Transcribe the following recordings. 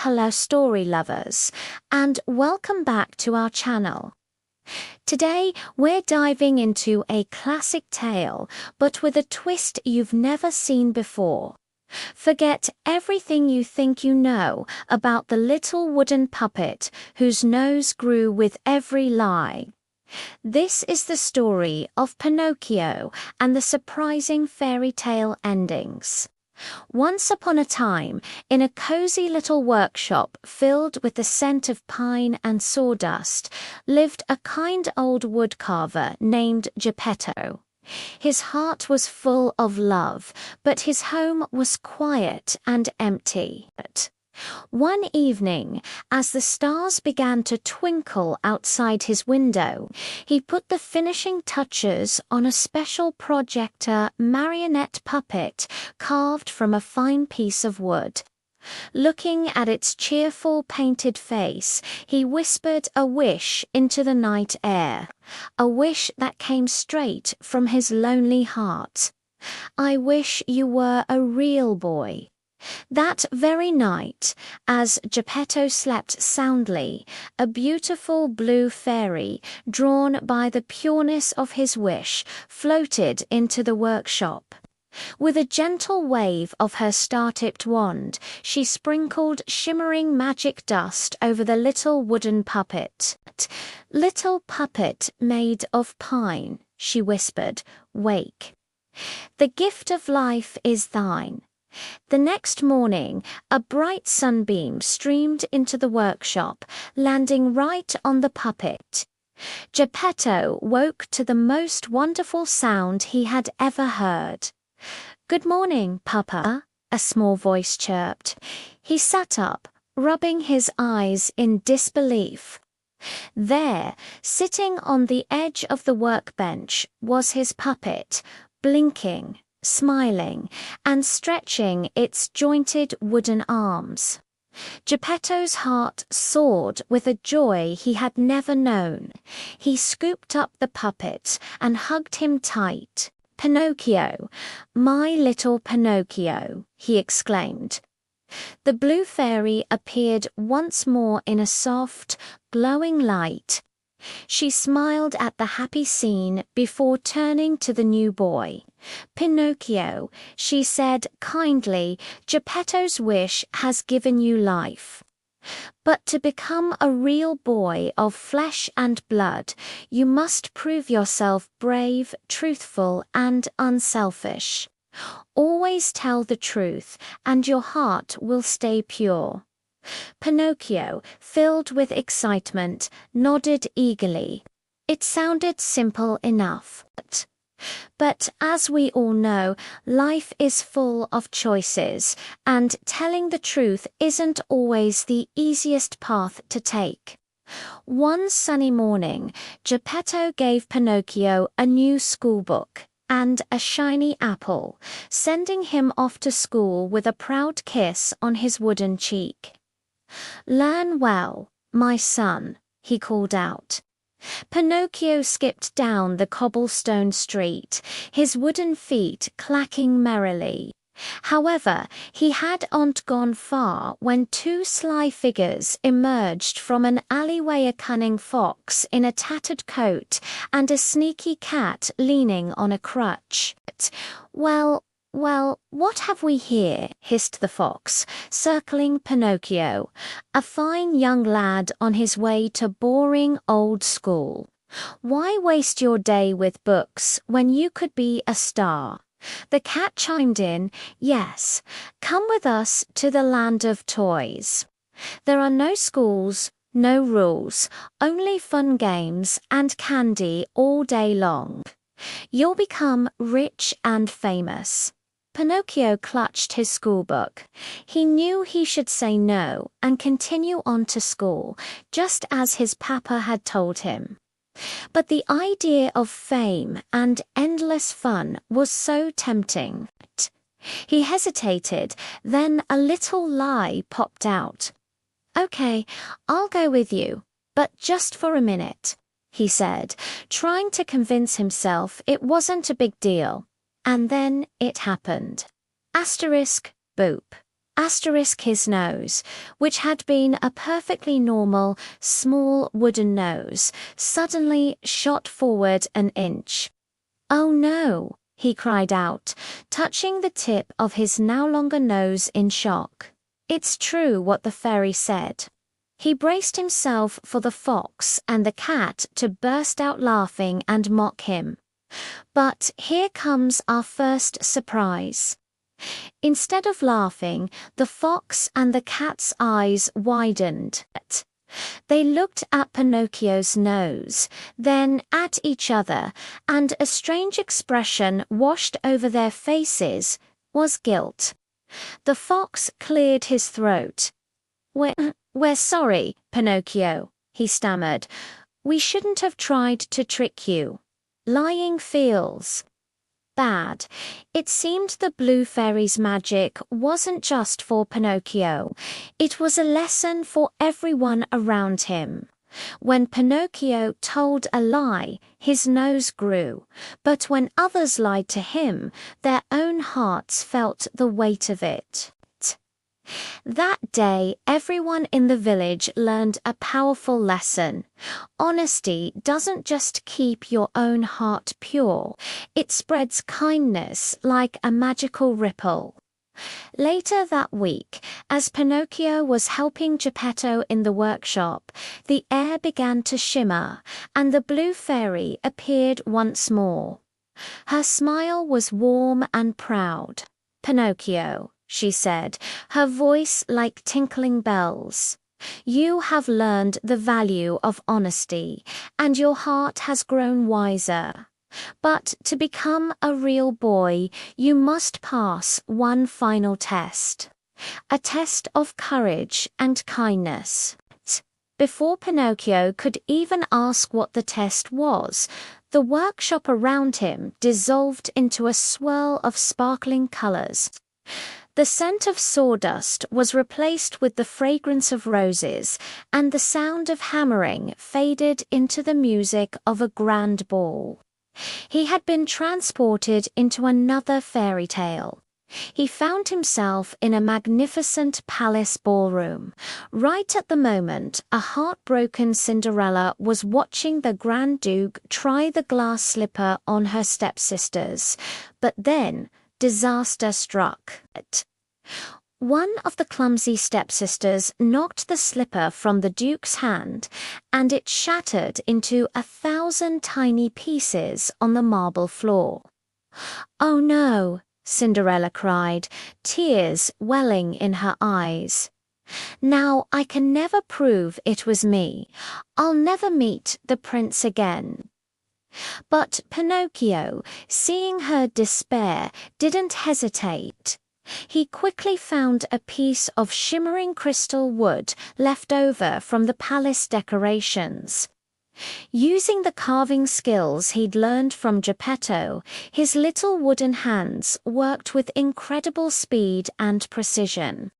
Hello story lovers, and welcome back to our channel. Today we're diving into a classic tale, but with a twist you've never seen before. Forget everything you think you know about the little wooden puppet whose nose grew with every lie. This is the story of Pinocchio and the surprising fairy tale endings. Once upon a time, in a cozy little workshop filled with the scent of pine and sawdust, lived a kind old woodcarver named Geppetto. His heart was full of love, but his home was quiet and empty. One evening, as the stars began to twinkle outside his window, he put the finishing touches on a special projector marionette puppet carved from a fine piece of wood. Looking at its cheerful painted face, he whispered a wish into the night air, a wish that came straight from his lonely heart. "I wish you were a real boy." That very night, as Geppetto slept soundly, a beautiful blue fairy, drawn by the pureness of his wish, floated into the workshop. With a gentle wave of her star-tipped wand, she sprinkled shimmering magic dust over the little wooden puppet. "Little puppet made of pine," she whispered, "wake. The gift of life is thine." The next morning, a bright sunbeam streamed into the workshop, landing right on the puppet. Geppetto woke to the most wonderful sound he had ever heard. "Good morning, Papa," a small voice chirped. He sat up, rubbing his eyes in disbelief. There, sitting on the edge of the workbench, was his puppet, blinking, smiling, and stretching its jointed wooden arms. Geppetto's heart soared with a joy he had never known. He scooped up the puppet and hugged him tight. "Pinocchio, my little Pinocchio," he exclaimed. The blue fairy appeared once more in a soft, glowing light. She smiled at the happy scene before turning to the new boy. "Pinocchio," she said kindly, "Geppetto's wish has given you life. But to become a real boy of flesh and blood, you must prove yourself brave, truthful, and unselfish. Always tell the truth, and your heart will stay pure." Pinocchio, filled with excitement, nodded eagerly. It sounded simple enough. But as we all know, life is full of choices, and telling the truth isn't always the easiest path to take. One sunny morning, Geppetto gave Pinocchio a new schoolbook and a shiny apple, sending him off to school with a proud kiss on his wooden cheek. "Learn well, my son," he called out. Pinocchio skipped down the cobblestone street, his wooden feet clacking merrily. However, he hadn't gone far when two sly figures emerged from an alleyway: a cunning fox in a tattered coat and a sneaky cat leaning on a crutch. Well, what have we here?" hissed the fox, circling Pinocchio, a fine young lad on his way to boring old school. "Why waste your day with books when you could be a star?" The cat chimed in, "Yes, come with us to the land of toys. There are no schools, no rules, only fun games and candy all day long. You'll become rich and famous." Pinocchio clutched his schoolbook. He knew he should say no and continue on to school, just as his papa had told him. But the idea of fame and endless fun was so tempting. He hesitated, then a little lie popped out. "Okay, I'll go with you, but just for a minute," he said, trying to convince himself it wasn't a big deal. And then it happened. Asterisk, boop. Asterisk his nose, which had been a perfectly normal, small wooden nose, suddenly shot forward an inch. "Oh no!" he cried out, touching the tip of his now longer nose in shock. It's true what the fairy said. He braced himself for the fox and the cat to burst out laughing and mock him. But here comes our first surprise. Instead of laughing, the fox and the cat's eyes widened. They looked at Pinocchio's nose, then at each other, and a strange expression washed over their faces was guilt. The fox cleared his throat. We're sorry, Pinocchio," he stammered. "We shouldn't have tried to trick you. Lying feels bad." It seemed the Blue Fairy's magic wasn't just for Pinocchio. It was a lesson for everyone around him. When Pinocchio told a lie, his nose grew, but when others lied to him, their own hearts felt the weight of it. That day, everyone in the village learned a powerful lesson. Honesty doesn't just keep your own heart pure, it spreads kindness like a magical ripple. Later that week, as Pinocchio was helping Geppetto in the workshop, the air began to shimmer, and the Blue Fairy appeared once more. Her smile was warm and proud. "Pinocchio," she said, her voice like tinkling bells, "you have learned the value of honesty, and your heart has grown wiser. But to become a real boy, you must pass one final test. A test of courage and kindness." Before Pinocchio could even ask what the test was, the workshop around him dissolved into a swirl of sparkling colors. The scent of sawdust was replaced with the fragrance of roses, and the sound of hammering faded into the music of a grand ball. He had been transported into another fairy tale. He found himself in a magnificent palace ballroom. Right at the moment, a heartbroken Cinderella was watching the Grand Duke try the glass slipper on her stepsisters. But then, disaster struck. One of the clumsy stepsisters knocked the slipper from the Duke's hand, and it shattered into 1,000 tiny pieces on the marble floor. "Oh no!" Cinderella cried, tears welling in her eyes. "Now I can never prove it was me. I'll never meet the prince again." But Pinocchio, seeing her despair, didn't hesitate. He quickly found a piece of shimmering crystal wood left over from the palace decorations. Using the carving skills he'd learned from Geppetto, his little wooden hands worked with incredible speed and precision.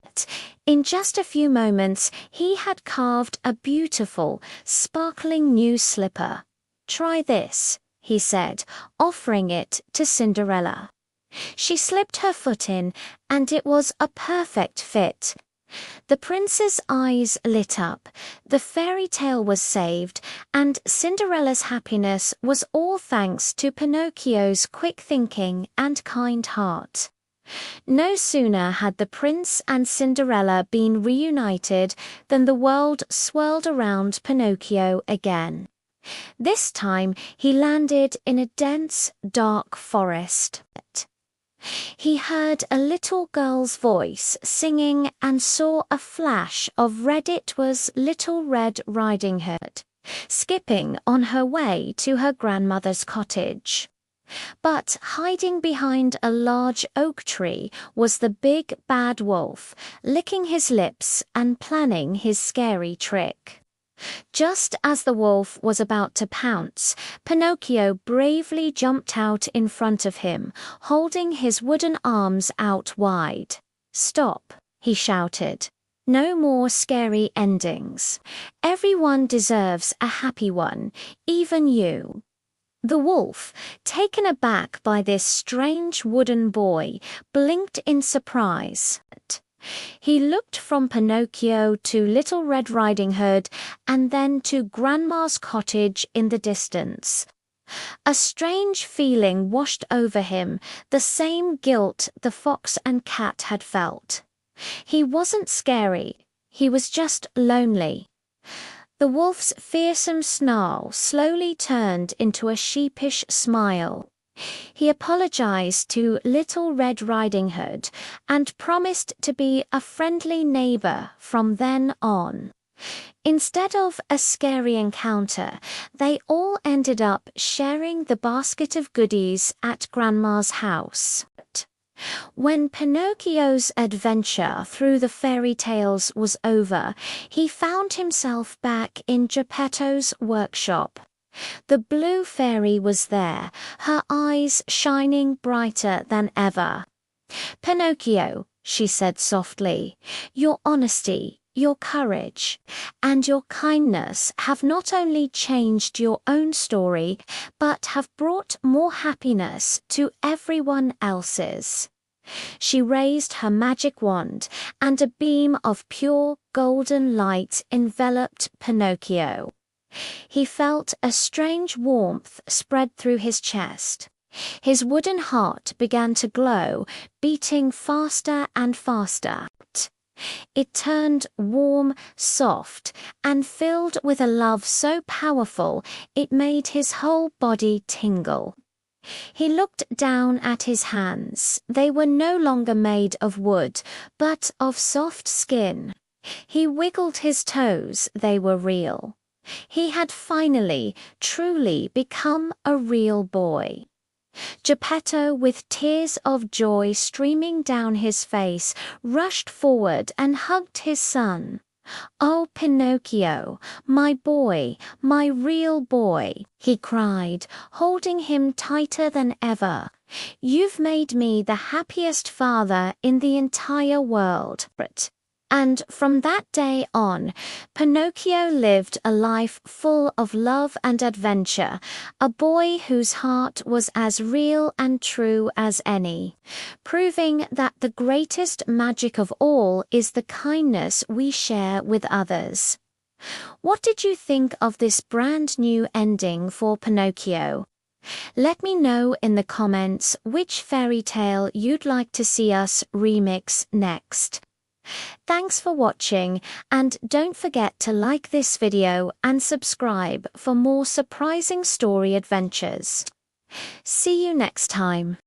In just a few moments, he had carved a beautiful, sparkling new slipper. "Try this," he said, offering it to Cinderella. She slipped her foot in, and it was a perfect fit. The prince's eyes lit up, the fairy tale was saved, and Cinderella's happiness was all thanks to Pinocchio's quick thinking and kind heart. No sooner had the prince and Cinderella been reunited than the world swirled around Pinocchio again. This time he landed in a dense, dark forest. He heard a little girl's voice singing and saw a flash of red. It was Little Red Riding Hood, skipping on her way to her grandmother's cottage. But hiding behind a large oak tree was the big bad wolf, licking his lips and planning his scary trick. Just as the wolf was about to pounce, Pinocchio bravely jumped out in front of him, holding his wooden arms out wide. "Stop," he shouted. "No more scary endings. Everyone deserves a happy one, even you." The wolf, taken aback by this strange wooden boy, blinked in surprise. He looked from Pinocchio to Little Red Riding Hood and then to Grandma's cottage in the distance. A strange feeling washed over him, the same guilt the fox and cat had felt. He wasn't scary, he was just lonely. The wolf's fearsome snarl slowly turned into a sheepish smile. He apologized to Little Red Riding Hood and promised to be a friendly neighbor from then on. Instead of a scary encounter, they all ended up sharing the basket of goodies at Grandma's house. When Pinocchio's adventure through the fairy tales was over, he found himself back in Geppetto's workshop. The blue fairy was there, her eyes shining brighter than ever. "Pinocchio," she said softly, "your honesty, your courage, and your kindness have not only changed your own story, but have brought more happiness to everyone else's." She raised her magic wand, and a beam of pure golden light enveloped Pinocchio. He felt a strange warmth spread through his chest. His wooden heart began to glow, beating faster and faster. It turned warm, soft, and filled with a love so powerful it made his whole body tingle. He looked down at his hands. They were no longer made of wood, but of soft skin. He wiggled his toes. They were real. He had finally, truly become a real boy. Geppetto, with tears of joy streaming down his face, rushed forward and hugged his son. "Oh, Pinocchio, my boy, my real boy," he cried, holding him tighter than ever. "You've made me the happiest father in the entire world." And from that day on, Pinocchio lived a life full of love and adventure, a boy whose heart was as real and true as any, proving that the greatest magic of all is the kindness we share with others. What did you think of this brand new ending for Pinocchio? Let me know in the comments which fairy tale you'd like to see us remix next. Thanks for watching, and don't forget to like this video and subscribe for more surprising story adventures. See you next time.